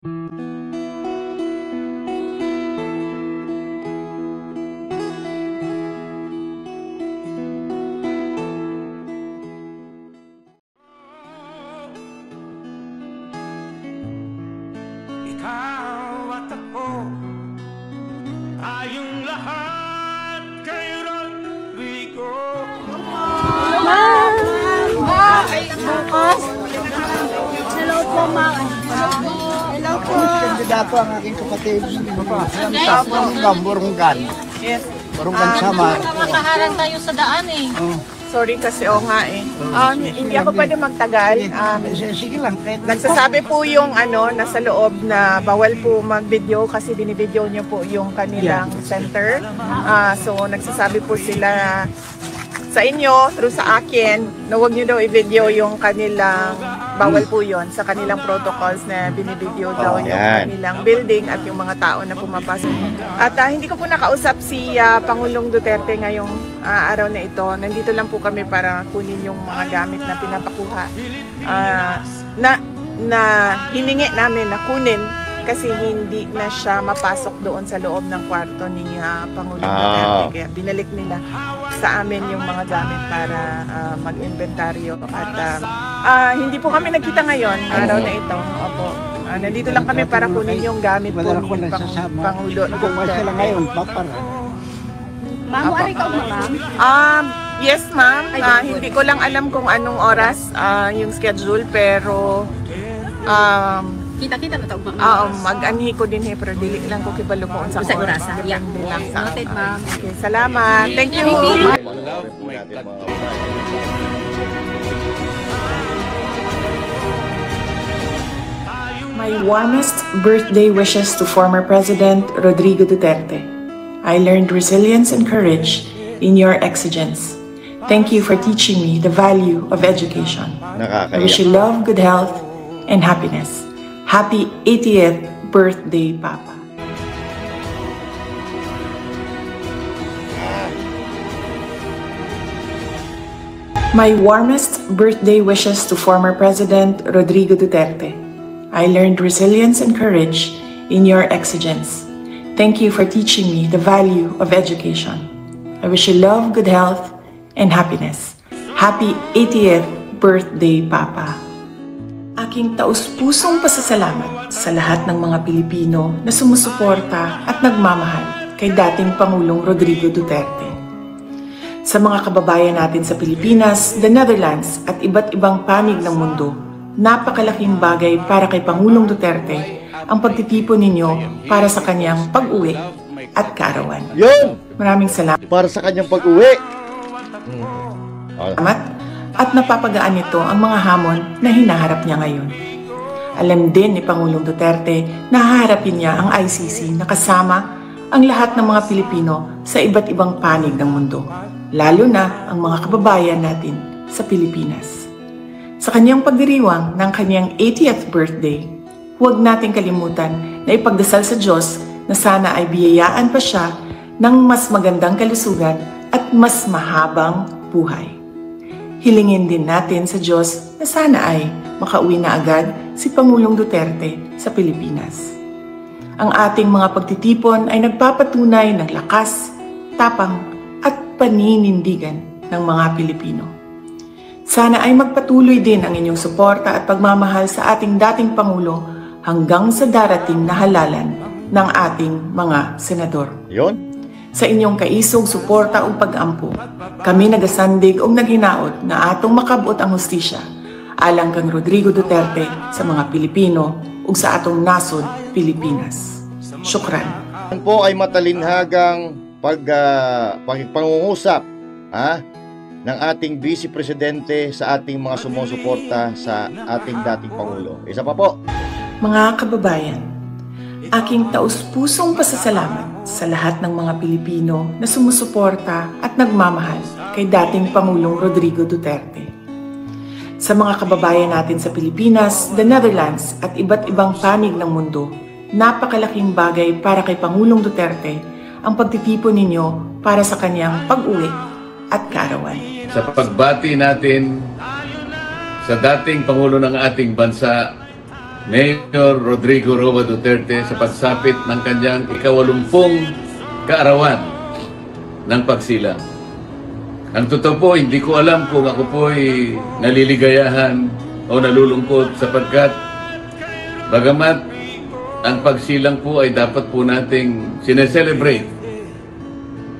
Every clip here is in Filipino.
Ikaw at ako, tayong lahat kay Rodrigo. Bukas. Hello po, ma'am. Hello po. Kandidato ang aking kapatid. Burunggan. Yes. Burunggan Samar. Makaharang tayo sa daan eh. Sorry kasi nga eh. Hindi ako pwede magtagal. Sige lang. Nagsasabi po yung nasa loob na bawal po mag-video kasi binibideo niyo po yung kanilang center. So nagsasabi po sila sa inyo, through sa akin, na huwag niyo daw i-video yung kanilang, bawal po yon sa kanilang protocols na binibideo daw yung kanilang building at yung mga tao na pumapasok. At hindi ko po nakausap si Pangulong Duterte ngayong araw na ito. Nandito lang po kami para kunin yung mga gamit na pinapakuha na hiningi namin na kunin kasi hindi na siya mapasok doon sa loob ng kwarto ni Pangulong Duterte. Kaya binalik nila sa amin yung mga gamit para mag-inventaryo. At hindi po kami nagkita ngayon, araw na ito. Opo. Nandito lang kami para kunin yung gamit po ni Pangulo Duterte. ngayon, papara. Ma'am, ari ka ma'am? Yes ma'am, hindi ko lang alam kung anong oras yung schedule pero Kita-kita na tawag ma'am. mag-anhi ko din pero dili lang ko kibalo ko sa oras. Yeah. Depende lang sa Noted ma'am. Okay, salamat. Thank you. My warmest birthday wishes to former President Rodrigo Duterte. I learned resilience and courage in your exigence. Thank you for teaching me the value of education. I wish you love, good health, and happiness. Happy 80th birthday, Papa. My warmest birthday wishes to former President Rodrigo Duterte. I learned resilience and courage in your exigence. Thank you for teaching me the value of education. I wish you love, good health, and happiness. Happy 80th birthday, Papa. Aking taus-pusong pasasalamat sa lahat ng mga Pilipino na sumusuporta at nagmamahal kay dating Pangulong Rodrigo Duterte. Sa mga kababayan natin sa Pilipinas, the Netherlands at iba't ibang panig ng mundo, napakalaking bagay para kay Pangulong Duterte ang pagtitipon ninyo para sa kanyang pag-uwi at kaarawan. Yun! Maraming salamat. Para sa kanyang pag-uwi. At napapagaan nito ang mga hamon na hinaharap niya ngayon. Alam din ni Pangulong Duterte na haharapin niya ang ICC na kasama ang lahat ng mga Pilipino sa iba't ibang panig ng mundo, lalo na ang mga kababayan natin sa Pilipinas. Sa kanyang pagdiriwang ng kanyang 80th birthday, huwag nating kalimutan na ipagdasal sa Diyos na sana ay biyayaan pa siya ng mas magandang kalusugan at mas mahabang buhay. Hilingin din natin sa Diyos na sana ay makauwi na agad si Pangulong Duterte sa Pilipinas. Ang ating mga pagtitipon ay nagpapatunay ng lakas, tapang at paninindigan ng mga Pilipino. Sana ay magpatuloy din ang inyong suporta at pagmamahal sa ating dating Pangulo hanggang sa darating na halalan ng ating mga senador. Yun? Sa inyong kaisog, suporta o pag-ampo, kami nagasandig o naghinaot na atong makabot ang hustisya alang kang Rodrigo Duterte sa mga Pilipino ug sa atong nasod, Pilipinas. Syukran. Yan po ay matalinhagang pangungusap ng ating Vice Presidente sa ating mga sumusuporta sa ating dating Pangulo. Isa pa po. Mga kababayan, aking taus-pusong pasasalamat sa lahat ng mga Pilipino na sumusuporta at nagmamahal kay dating Pangulong Rodrigo Duterte. Sa mga kababayan natin sa Pilipinas, the Netherlands at iba't ibang panig ng mundo, napakalaking bagay para kay Pangulong Duterte ang pagtitipon ninyo para sa kanyang pag-uwi at kaarawan. Sa pagbati natin sa dating Pangulo ng ating bansa Mayor Rodrigo Roa Duterte sa pagsapit ng kanyang ika-80 kaarawan ng pagsilang. Ang totoo po, hindi ko alam kung ako po ay naliligayahan o nalulungkot sapagkat bagamat ang pagsilang po ay dapat po nating sineselebrate.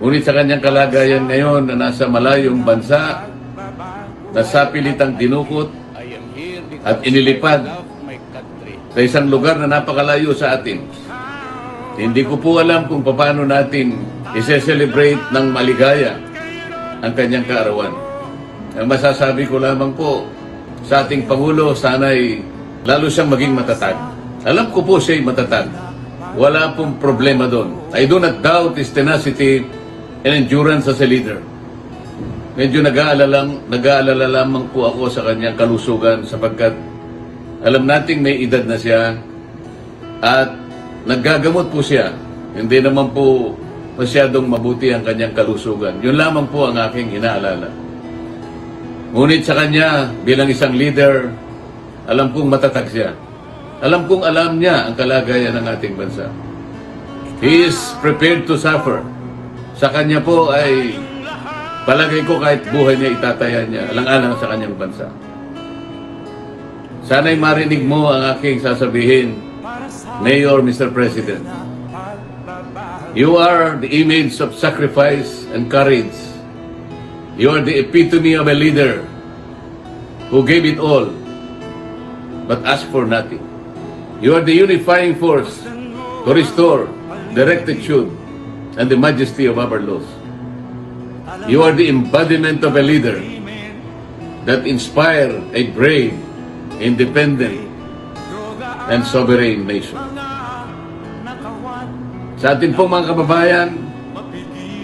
Ngunit sa kanyang kalagayan ngayon na nasa malayong bansa, nasapilitang dinukot at inilipad sa isang lugar na napakalayo sa atin. Hindi ko po alam kung paano natin i-celebrate ng maligaya ang kanyang kaarawan. Ang masasabi ko lamang po sa ating Pangulo, sana'y lalo siyang maging matatag. Alam ko po siya'y matatag. Wala pong problema doon. I do not doubt his tenacity and endurance as a leader. Medyo nag-aalala lamang po ako sa kanyang kalusugan sapagkat alam nating may edad na siya at naggagamot po siya. Hindi naman po masyadong mabuti ang kanyang kalusugan. Yun lamang po ang aking inaalala. Ngunit sa kanya, bilang isang leader, alam kong matatag siya. Alam kong alam niya ang kalagayan ng ating bansa. He is prepared to suffer. Sa kanya po ay palagay ko kahit buhay niya itatayan niya, alang-alang sa kanyang bansa. Sana'y marinig mo ang aking sasabihin, Mayor, Mr. President. You are the image of sacrifice and courage. You are the epitome of a leader who gave it all, but asked for nothing. You are the unifying force to restore the rectitude and the majesty of our laws. You are the embodiment of a leader that inspires a brave, independent, and sovereign nation. Sa atin po mga kababayan,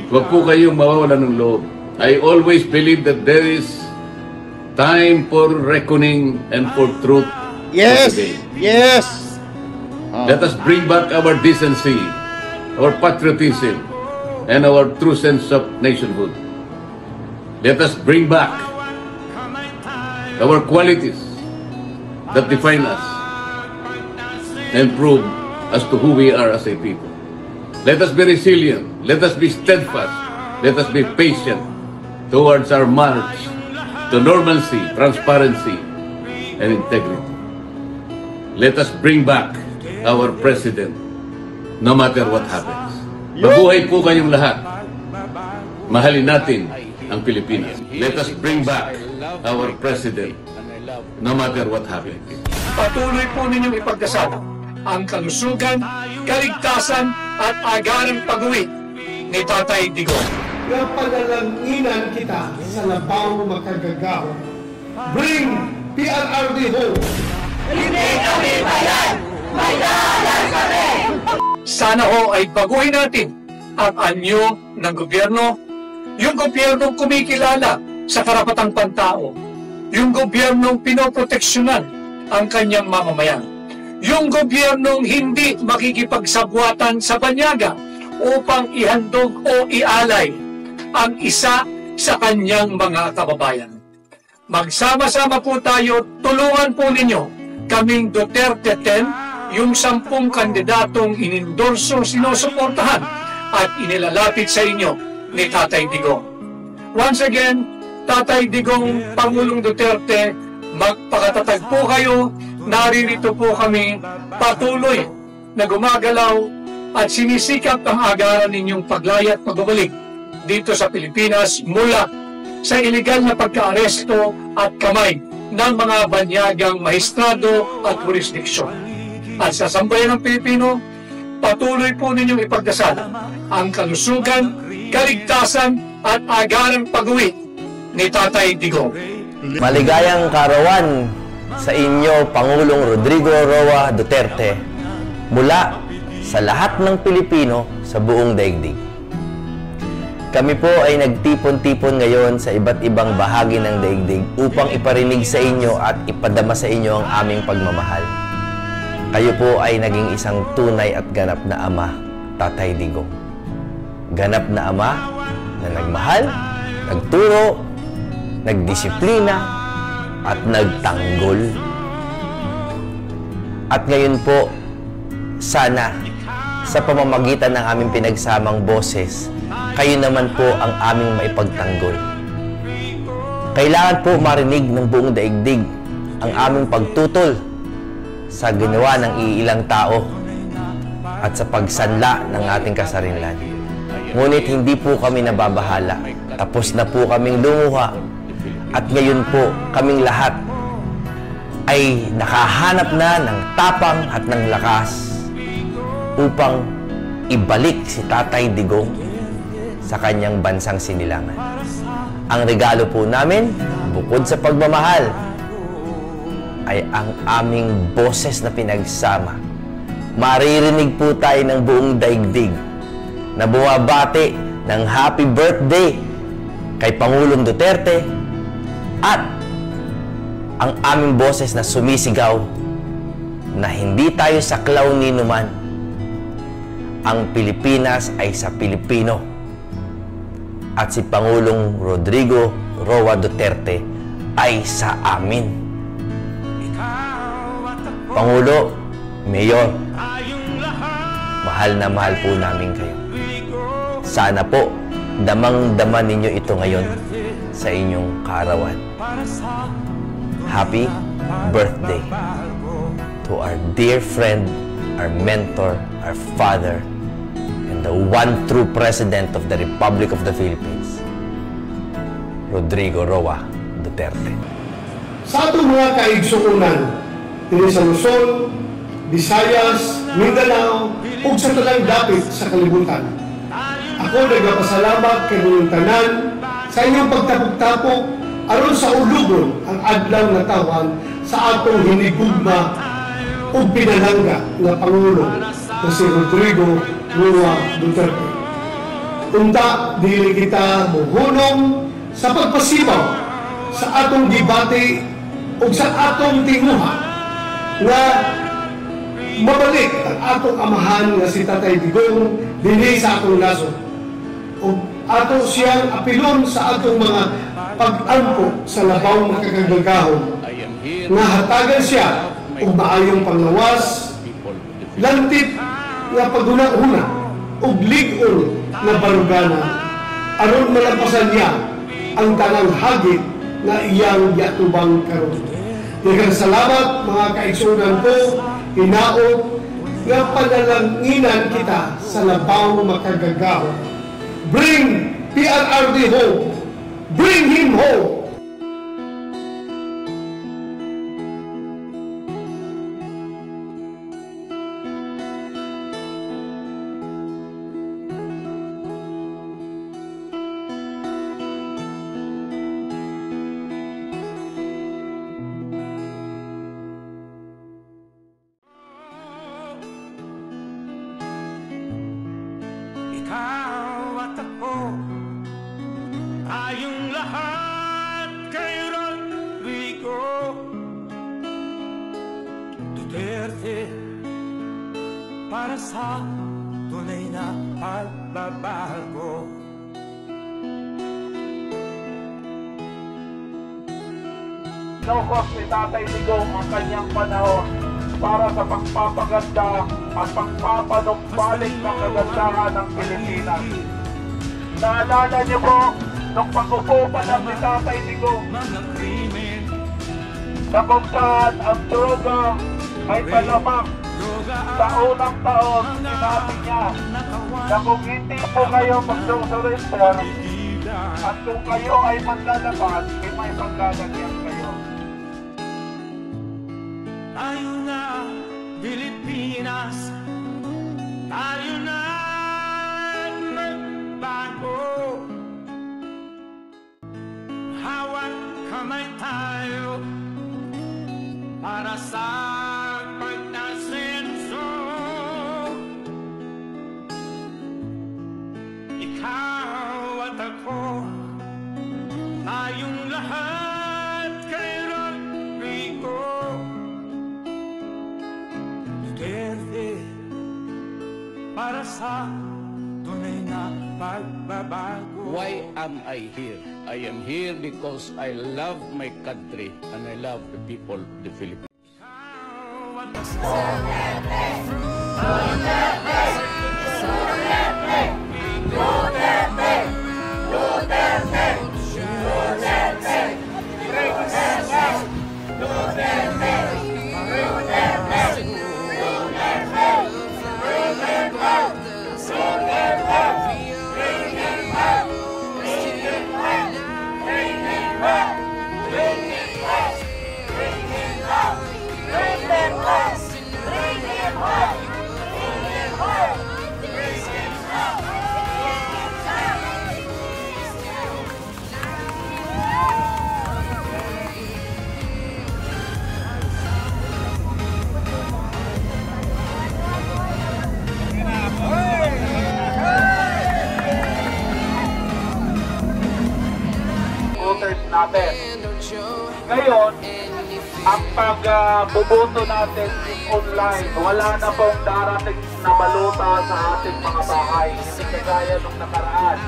huwag po kayong mawawalan ng loob. I always believe that there is time for reckoning and for truth. Yes! Yes! Let us bring back our decency, our patriotism, and our true sense of nationhood. Let us bring back our qualities that define us and prove as to who we are as a people. Let us be resilient. Let us be steadfast. Let us be patient towards our march to normalcy, transparency, and integrity. Let us bring back our president no matter what happens. Mabuhay po kayong lahat. Mahalin natin ang Pilipinas. Let us bring back our president no matter what happens. Patuloy po ninyong ipagdasal ang kalusugan, kaligtasan at agarang pag-uwi ni Tatay Digong. Napanalanginan kita sa labaw makagagaw. Bring PRRD home! Hindi kami bayan! May dalan kami! Sana ho ay baguhin natin ang anyo ng gobyerno, yung gobyernong kumikilala sa karapatang pantao, yung gobyernong pinoproteksyonan ang kanyang mamamayan, yung gobyernong hindi makikipagsabwatan sa banyaga upang ihandog o ialay ang isa sa kanyang mga kababayan. Magsama-sama po tayo, tulungan po ninyo kaming Duterte 10, yung 10 kandidatong inendorso, sinusuportahan at inilalapit sa inyo ni Tatay Digong. Once again, Tatay Digong, Pangulong Duterte, magpakatatag po kayo. Naririto po kami patuloy na gumagalaw at sinisikap ang agaran ninyong paglaya at pagbabalik dito sa Pilipinas mula sa iligal na pagka-aresto at kamay ng mga banyagang mahistrado at jurisdiksyon. At sa sambayan ng Pilipino, patuloy po ninyong ipagdasal ang kalusugan, kaligtasan at agarang pag-uwi ni Tatay Digong. Maligayang kaarawan sa inyo, Pangulong Rodrigo Roa Duterte, mula sa lahat ng Pilipino sa buong daigdig. Kami po ay nagtipon-tipon ngayon sa iba't ibang bahagi ng daigdig upang iparinig sa inyo at ipadama sa inyo ang aming pagmamahal. Kayo po ay naging isang tunay at ganap na ama, Tatay Digong. Ganap na ama na nagmahal, nagturo, nagdisiplina, at nagtanggol. At ngayon po, sana sa pamamagitan ng aming pinagsamang boses, kayo naman po ang aming maipagtanggol. Kailangan po marinig ng buong daigdig ang aming pagtutol sa ginawa ng iilang tao at sa pagsanla ng ating kasarinlan. Ngunit hindi po kami nababahala. Tapos na po kaming lumuha. At ngayon po, kaming lahat ay nakahanap na ng tapang at ng lakas upang ibalik si Tatay Digong sa kanyang bansang sinilangan. Ang regalo po namin, bukod sa pagmamahal, ay ang aming boses na pinagsama. Maririnig po tayo ng buong daigdig na bumabati ng happy birthday kay Pangulong Duterte at ang aming boses na sumisigaw na hindi tayo saklaw ni numan. Ang Pilipinas ay sa Pilipino at si Pangulong Rodrigo Roa Duterte ay sa amin. Pangulo, Mayor, mahal na mahal po namin kayo. Sana po, damang-dama ninyo ito ngayon sa inyong kaarawan. Happy birthday to our dear friend, our mentor, our father, and the one true President of the Republic of the Philippines, Rodrigo Roa Duterte. Sa atong mga kaigsuunan, dili sa Luzon, Visayas, Mindanao, ug sa tanang dapit sa kalibutan. Ako nagapasalamat kay inyong tanan sa inyong pagtapok-tapok aron sa ulugon ang adlaw na tawag sa atong hinigugma ug pinalangga nga Pangulo na si Rodrigo Roa Duterte. Unta, dili kita muhunong sa pagpasibaw sa atong debate ug sa atong tinguha nga mabalik ang atong amahan nga si Tatay Digong dinhi sa atong nasod. O ato siyang apilon sa atong mga pag-ampo sa labaw makagagahon nga hatagan siya og maayong panglawas, lantip nga paguna-una ug lig-on nga barugana aron malampasan niya ang tanang hagit na iyang yatubang karon. Daghang salamat mga kaigsunan ko, hinaot nga panalanginan kita sa labaw makagagahon. Bring PRRD home. Bring him home. Ikaw at ako, tayong lahat kay Rodrigo Duterte, para sa tunay na pagbabago. Inukos ni Tatay Digong ang kanyang panahon para sa pagpapaganda at pagpapanumbalik ng kagandahan ng Pilipinas. Naalala niyo po, nung pag-upo pa lang ni Tatay Digong, na kung saan ang droga ay palamak sa unang taon, sinabi niya na kung hindi po kayo mag-surrender at kung kayo ay manlalabas, ay may paglalagyan kayo. Tayo na Pilipinas, tayo na magbago. Hawat kamay tayo para sa pagtasenso. Ikaw at ako, tayong lahat kay Rodrigo Duterte, para sa tunay na pagbabago. Why am I here? I am here because I love my country and I love the people of the Philippines. voters natin. Ngayon, ang pagboboto natin is online. Wala na pong darating na balota sa ating mga bahay. Hindi kagaya nung nakaraan.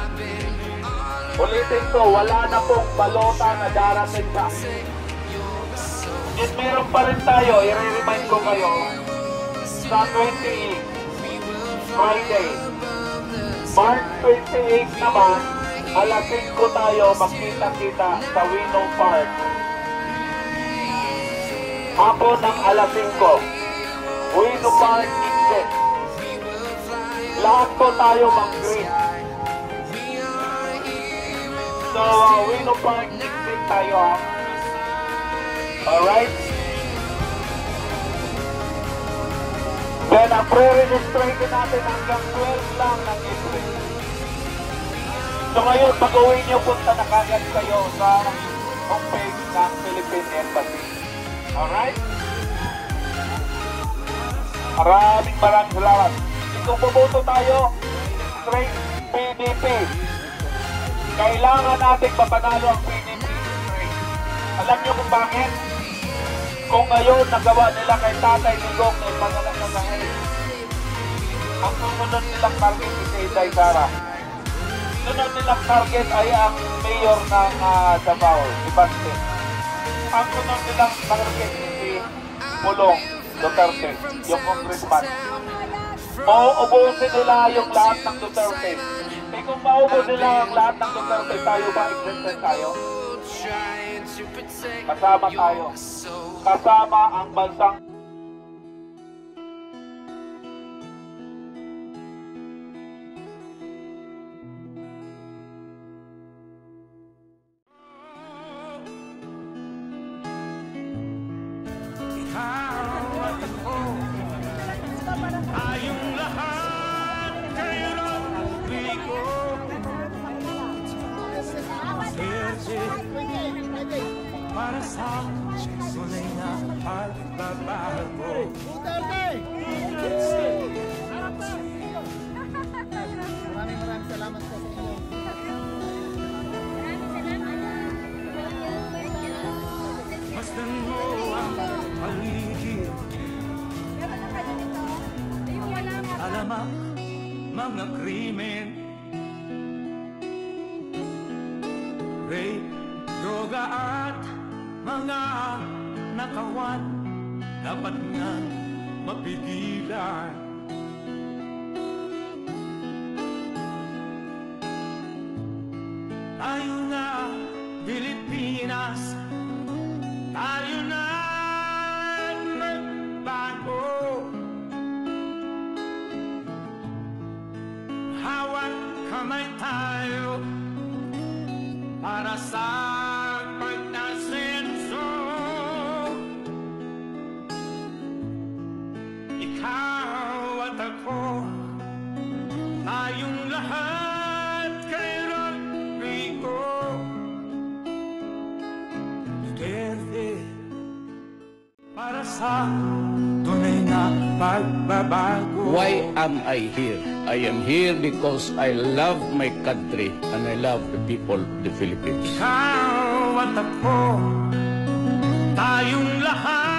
Ulitin ko, wala na pong balota na darating sa atin. At meron pa rin tayo, i-remind ko kayo, sa 28, Friday. March 28 naman, alas 5 tayo magkita-kita sa Winnow Park. Hapon ng alas 5. Winnow Park exit. Lahat po tayo mag-green. So, Winnow Park exit tayo ha. Alright? Then, ang pre-registration natin hanggang 12 lang ng April. So ngayon, pag-uwi nyo, punta na kagad kayo sa homepage ng Philippine Embassy. Alright? Maraming salamat. Kung pupunto tayo, straight PDP. Kailangan natin mapanalo ang PDP straight. Alam nyo kung bakit? Kung ngayon nagawa nila kay Tatay Digong ng pangalan ng Dahil, ang sumunod nilang target si Inday Sara. Sunod nilang target ay ang mayor ng Davao, si Bante. Ang sunod nilang target si Pulong Duterte, yung congressman. Mauubusin nila yung lahat ng Duterte. Eh kung maubos nila ang lahat ng Duterte, tayo ba exempted tayo? Kasama tayo. Kasama ang bansang tayong lahat kay Rodrigo. Swerte para sa tunay na pagbabago. Maraming salamat po sa inyo. Masdan mo ang paligid, alamak mga krimen, rape, droga at mga nakawan, dapat nga mapigilan. Tayo na Pilipinas, tayo na magbago. Hawat kamay tayo para sa pagtasenso. Ikaw at ako, tayong lahat kay Rodrigo Duterte, para sa tunay na pagbabago. Why am I here? I am here because I love my country and I love the people of the Philippines. Ikaw at ako, tayong lahat